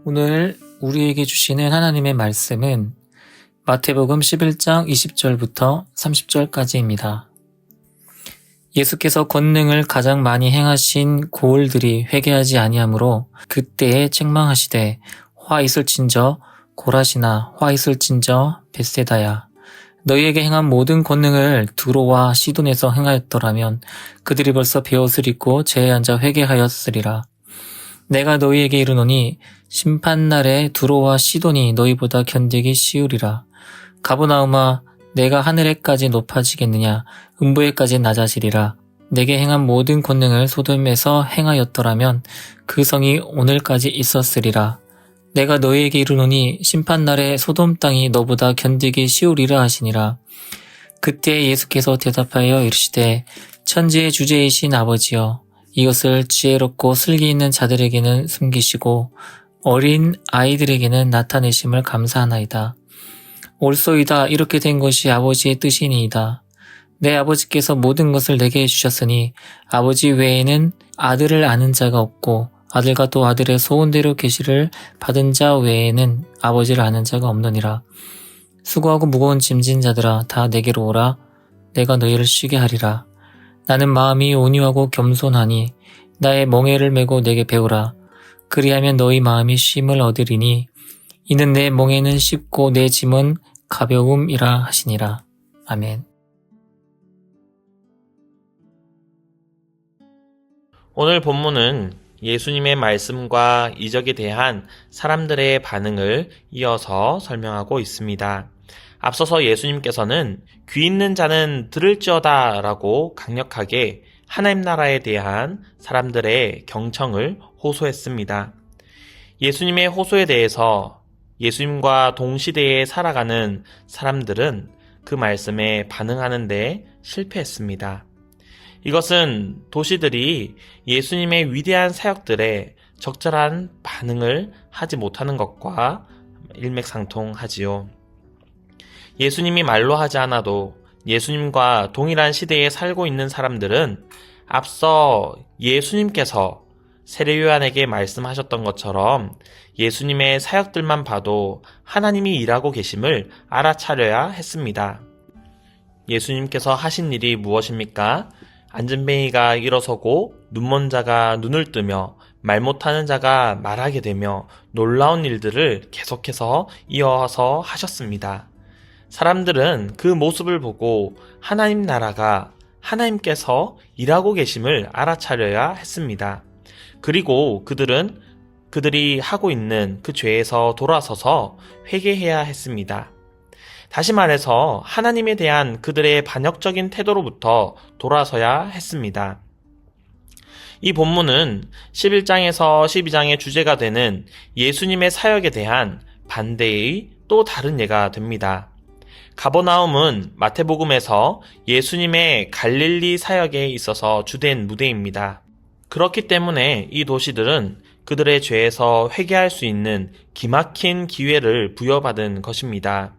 오늘 우리에게 주시는 하나님의 말씀은 마태복음 11장 20절부터 30절까지입니다. 예수께서 권능을 가장 많이 행하신 고을들이 회개하지 아니하므로 그때에 책망하시되 화 있을진저 고라시나 화 있을진저 벳세다야 너희에게 행한 모든 권능을 두로와 시돈에서 행하였더라면 그들이 벌써 베옷을 입고 제에 앉아 회개하였으리라. 내가 너희에게 이르노니 심판날에 두로와 시돈이 너희보다 견디기 쉬우리라. 가버나움아 내가 하늘에까지 높아지겠느냐 음부에까지 낮아지리라. 내게 행한 모든 권능을 소돔에서 행하였더라면 그 성이 오늘까지 있었으리라. 내가 너희에게 이르노니 심판날에 소돔 땅이 너보다 견디기 쉬우리라 하시니라. 그때 예수께서 대답하여 이르시되 천지의 주제이신 아버지여 이것을 지혜롭고 슬기 있는 자들에게는 숨기시고 어린 아이들에게는 나타내심을 감사하나이다. 옳소이다. 이렇게 된 것이 아버지의 뜻이니이다. 내 아버지께서 모든 것을 내게 주셨으니 아버지 외에는 아들을 아는 자가 없고 아들과 또 아들의 소원대로 계시를 받은 자 외에는 아버지를 아는 자가 없느니라. 수고하고 무거운 짐진 자들아 다 내게로 오라. 내가 너희를 쉬게 하리라. 나는 마음이 온유하고 겸손하니 나의 멍에를 메고 내게 배우라. 그리하면 너희 마음이 쉼을 얻으리니 이는 내 멍에는 쉽고 내 짐은 가벼움이라 하시니라. 아멘. 오늘 본문은 예수님의 말씀과 이적에 대한 사람들의 반응을 이어서 설명하고 있습니다. 앞서서 예수님께서는 귀 있는 자는 들을지어다 라고 강력하게 하나님 나라에 대한 사람들의 경청을 호소했습니다. 예수님의 호소에 대해서 예수님과 동시대에 살아가는 사람들은 그 말씀에 반응하는데 실패했습니다. 이것은 도시들이 예수님의 위대한 사역들에 적절한 반응을 하지 못하는 것과 일맥상통하지요. 예수님이 말로 하지 않아도 예수님과 동일한 시대에 살고 있는 사람들은 앞서 예수님께서 세례요한에게 말씀하셨던 것처럼 예수님의 사역들만 봐도 하나님이 일하고 계심을 알아차려야 했습니다. 예수님께서 하신 일이 무엇입니까? 안전뱅이가 일어서고 눈먼 자가 눈을 뜨며 말 못하는 자가 말하게 되며 놀라운 일들을 계속해서 이어서 하셨습니다. 사람들은 그 모습을 보고 하나님 나라가 하나님께서 일하고 계심을 알아차려야 했습니다. 그리고 그들이 하고 있는 그 죄에서 돌아서서 회개해야 했습니다. 다시 말해서 하나님에 대한 그들의 반역적인 태도로부터 돌아서야 했습니다. 이 본문은 11장에서 12장의 주제가 되는 예수님의 사역에 대한 반대의 또 다른 예가 됩니다. 가버나움은 마태복음에서 예수님의 갈릴리 사역에 있어서 주된 무대입니다. 그렇기 때문에 이 도시들은 그들의 죄에서 회개할 수 있는 기막힌 기회를 부여받은 것입니다.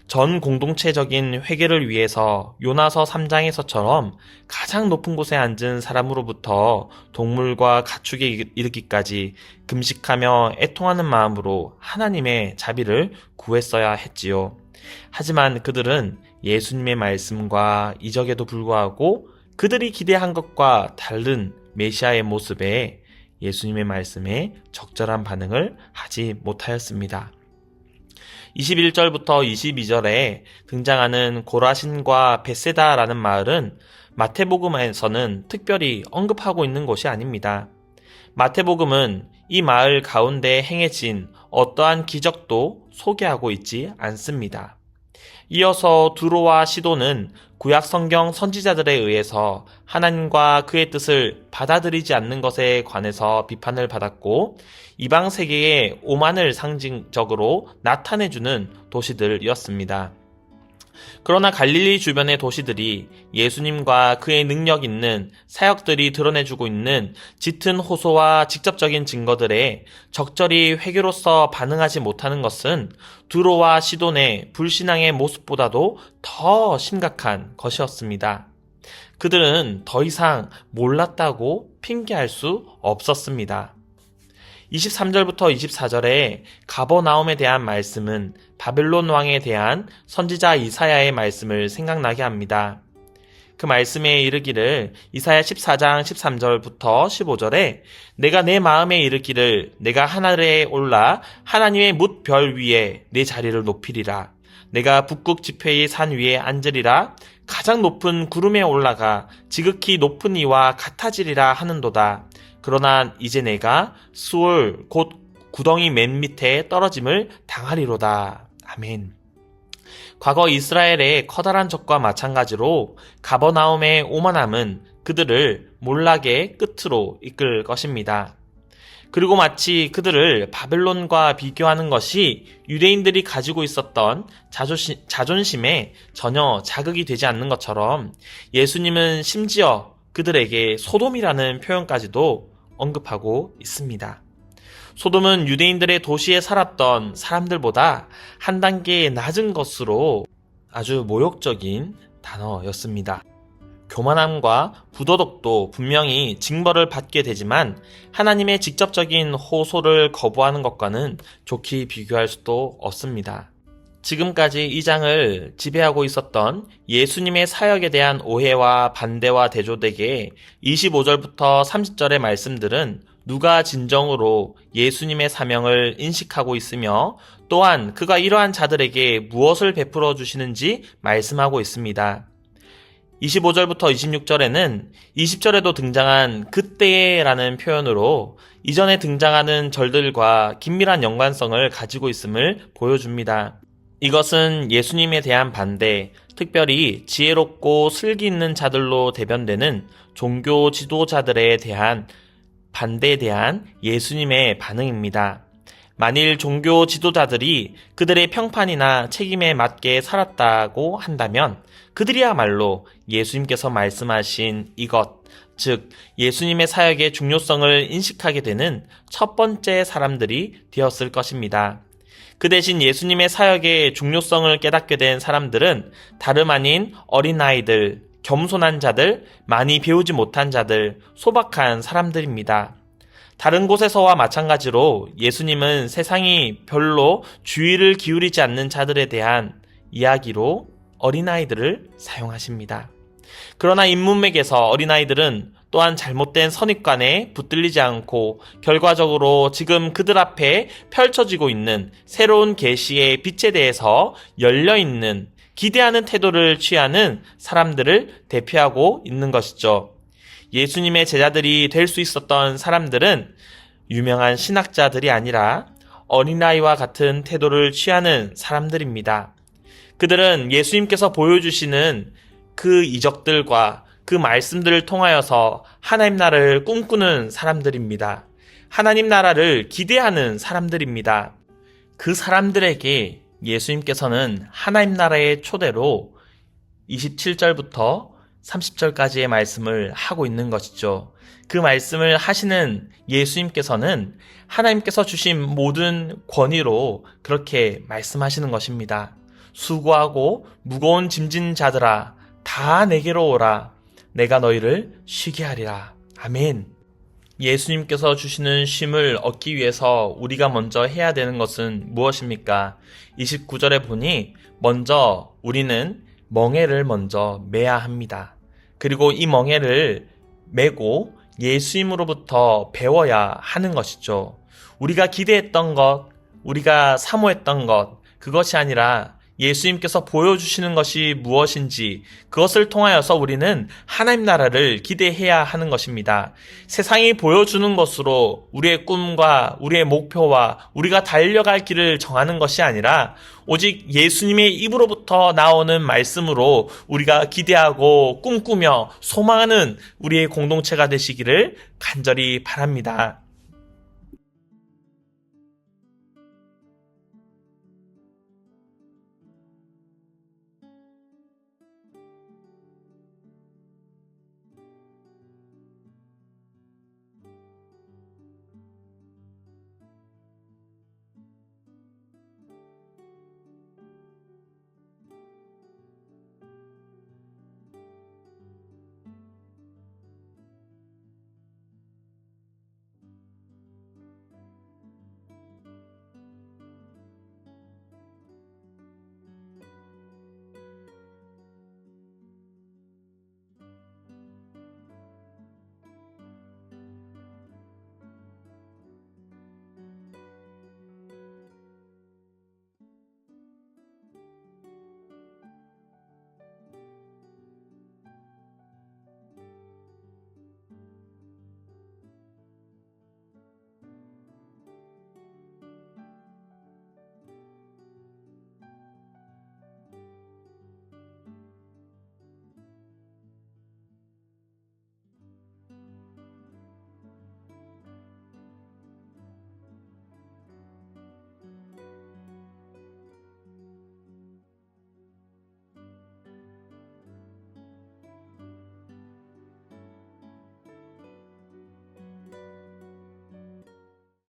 전 공동체적인 회개를 위해서 요나서 3장에서처럼 가장 높은 곳에 앉은 사람으로부터 동물과 가축에 이르기까지 금식하며 애통하는 마음으로 하나님의 자비를 구했어야 했지요. 하지만 그들은 예수님의 말씀과 이적에도 불구하고 그들이 기대한 것과 다른 메시아의 모습에 예수님의 말씀에 적절한 반응을 하지 못하였습니다. 21절부터 22절에 등장하는 고라신과 벳세다라는 마을은 마태복음에서는 특별히 언급하고 있는 곳이 아닙니다. 마태복음은 이 마을 가운데 행해진 어떠한 기적도 소개하고 있지 않습니다. 이어서 두로와 시돈은 구약 성경 선지자들에 의해서 하나님과 그의 뜻을 받아들이지 않는 것에 관해서 비판을 받았고 이방 세계의 오만을 상징적으로 나타내주는 도시들이었습니다. 그러나 갈릴리 주변의 도시들이 예수님과 그의 능력 있는 사역들이 드러내주고 있는 짙은 호소와 직접적인 증거들에 적절히 회개로서 반응하지 못하는 것은 두로와 시돈의 불신앙의 모습보다도 더 심각한 것이었습니다. 그들은 더 이상 몰랐다고 핑계할 수 없었습니다. 23절부터 24절에 가버나움에 대한 말씀은 바벨론 왕에 대한 선지자 이사야의 말씀을 생각나게 합니다. 그 말씀에 이르기를 이사야 14장 13절부터 15절에 내가 내 마음에 이르기를 내가 하늘에 올라 하나님의 뭇별 위에 내 자리를 높이리라. 내가 북극 지폐의 산 위에 앉으리라. 가장 높은 구름에 올라가 지극히 높은 이와 같아지리라 하는도다. 그러나 이제 내가 수월 곧 구덩이 맨 밑에 떨어짐을 당하리로다. 아멘. 과거 이스라엘의 커다란 적과 마찬가지로 가버나움의 오만함은 그들을 몰락의 끝으로 이끌 것입니다. 그리고 마치 그들을 바벨론과 비교하는 것이 유대인들이 가지고 있었던 자존심에 전혀 자극이 되지 않는 것처럼 예수님은 심지어 그들에게 소돔이라는 표현까지도 언급하고 있습니다. 소돔은 유대인들의 도시에 살았던 사람들보다 한 단계 낮은 것으로 아주 모욕적인 단어였습니다. 교만함과 부도덕도 분명히 징벌을 받게 되지만 하나님의 직접적인 호소를 거부하는 것과는 좋게 비교할 수도 없습니다. 지금까지 이 장을 지배하고 있었던 예수님의 사역에 대한 오해와 반대와 대조되게 25절부터 30절의 말씀들은 누가 진정으로 예수님의 사명을 인식하고 있으며 또한 그가 이러한 자들에게 무엇을 베풀어 주시는지 말씀하고 있습니다. 25절부터 26절에는 20절에도 등장한 그때라는 표현으로 이전에 등장하는 절들과 긴밀한 연관성을 가지고 있음을 보여줍니다. 이것은 예수님에 대한 반대, 특별히 지혜롭고 슬기 있는 자들로 대변되는 종교 지도자들에 대한 반대에 대한 예수님의 반응입니다. 만일 종교 지도자들이 그들의 평판이나 책임에 맞게 살았다고 한다면 그들이야말로 예수님께서 말씀하신 이것, 즉 예수님의 사역의 중요성을 인식하게 되는 첫 번째 사람들이 되었을 것입니다. 그 대신 예수님의 사역의 중요성을 깨닫게 된 사람들은 다름 아닌 어린아이들, 겸손한 자들, 많이 배우지 못한 자들, 소박한 사람들입니다. 다른 곳에서와 마찬가지로 예수님은 세상이 별로 주의를 기울이지 않는 자들에 대한 이야기로 어린아이들을 사용하십니다. 그러나 인문맥에서 어린아이들은 또한 잘못된 선입관에 붙들리지 않고 결과적으로 지금 그들 앞에 펼쳐지고 있는 새로운 계시의 빛에 대해서 열려있는 기대하는 태도를 취하는 사람들을 대표하고 있는 것이죠. 예수님의 제자들이 될 수 있었던 사람들은 유명한 신학자들이 아니라 어린아이와 같은 태도를 취하는 사람들입니다. 그들은 예수님께서 보여주시는 그 이적들과 그 말씀들을 통하여서 하나님 나라를 꿈꾸는 사람들입니다. 하나님 나라를 기대하는 사람들입니다. 그 사람들에게 예수님께서는 하나님 나라의 초대로 27절부터 30절까지의 말씀을 하고 있는 것이죠. 그 말씀을 하시는 예수님께서는 하나님께서 주신 모든 권위로 그렇게 말씀하시는 것입니다. 수고하고 무거운 짐진 자들아 다 내게로 오라. 내가 너희를 쉬게 하리라. 아멘. 예수님께서 주시는 쉼을 얻기 위해서 우리가 먼저 해야 되는 것은 무엇입니까? 29절에 보니 먼저 우리는 멍에를 먼저 매야 합니다. 그리고 이 멍에를 메고 예수님으로부터 배워야 하는 것이죠. 우리가 기대했던 것, 우리가 사모했던 것, 그것이 아니라 예수님께서 보여주시는 것이 무엇인지 그것을 통하여서 우리는 하나님 나라를 기대해야 하는 것입니다. 세상이 보여주는 것으로 우리의 꿈과 우리의 목표와 우리가 달려갈 길을 정하는 것이 아니라 오직 예수님의 입으로부터 나오는 말씀으로 우리가 기대하고 꿈꾸며 소망하는 우리의 공동체가 되시기를 간절히 바랍니다.